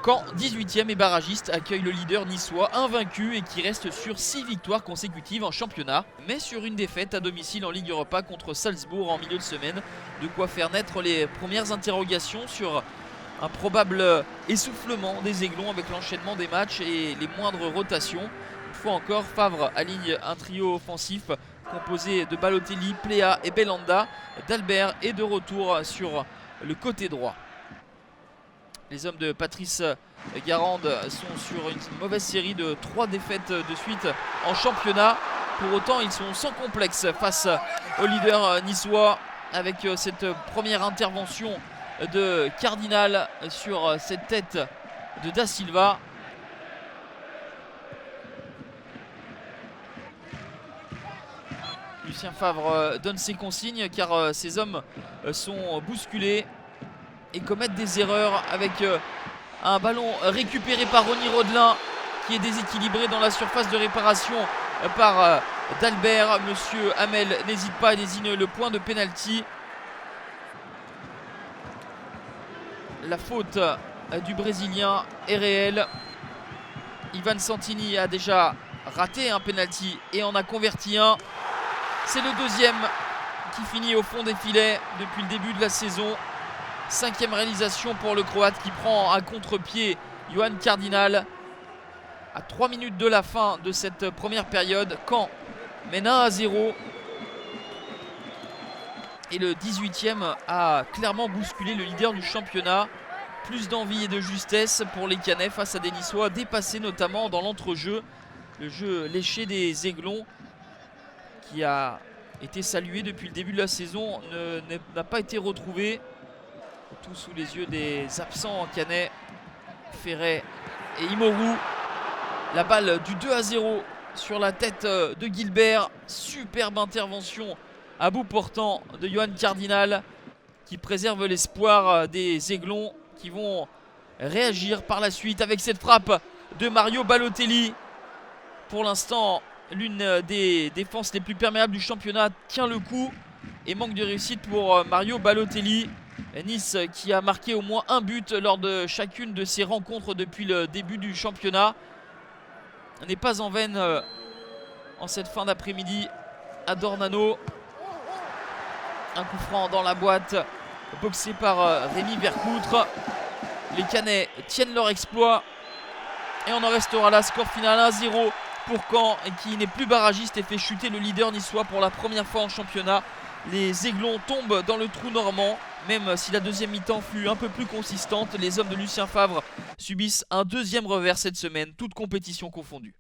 Caen, 18e et barragiste, accueille le leader niçois invaincu et qui reste sur 6 victoires consécutives en championnat, mais sur une défaite à domicile en Ligue Europa contre Salzbourg en milieu de semaine. De quoi faire naître les premières interrogations sur un probable essoufflement des Aiglons avec l'enchaînement des matchs et les moindres rotations. Une fois encore, Favre aligne un trio offensif composé de Balotelli, Pléa et Belhanda. Dalbert est de retour sur le côté droit. Les hommes de Patrice Garande sont sur une mauvaise série de 3 défaites de suite en championnat. Pour autant, ils sont sans complexe face au leader niçois avec cette première intervention de Cardinal sur cette tête de Da Silva. Lucien Favre donne ses consignes car ses hommes sont bousculés et commettent des erreurs avec un ballon récupéré par Ronny Rodelin qui est déséquilibré dans la surface de réparation par Dalbert. Monsieur Hamel n'hésite pas et désigne le point de pénalty. La faute du Brésilien est réelle. Ivan Santini a déjà raté un pénalty et en a converti un. C'est le deuxième qui finit au fond des filets depuis le début de la saison. 5e réalisation pour le Croate qui prend à contre-pied Johan Cardinal. À 3 minutes de la fin de cette première période, Caen mène 1-0. Et le 18e a clairement bousculé le leader du championnat. Plus d'envie et de justesse pour les Canets face à des Niçois dépassés notamment dans l'entrejeu. Le jeu léché des Aiglons qui a été salué depuis le début de la saison n'a pas été retrouvé. Tout sous les yeux des absents Canets, Ferret et Imoru. La balle du 2-0 sur la tête de Gilbert. Superbe intervention à bout portant de Johan Cardinal qui préserve l'espoir des Aiglons qui vont réagir par la suite avec cette frappe de Mario Balotelli. Pour l'instant, l'une des défenses les plus perméables du championnat tient le coup et manque de réussite pour Mario Balotelli. Nice qui a marqué au moins un but lors de chacune de ses rencontres depuis le début du championnat n'est pas en veine en cette fin d'après-midi à Dornano. Un coup franc dans la boîte boxé par Rémi Vercoutre. Les Canets tiennent leur exploit et on en restera là. Score final 1-0 pour Caen qui n'est plus barragiste et fait chuter le leader niçois pour la première fois en championnat. Les Aiglons tombent dans le trou normand. Même si la deuxième mi-temps fut un peu plus consistante, les hommes de Lucien Favre subissent un deuxième revers cette semaine, toutes compétitions confondues.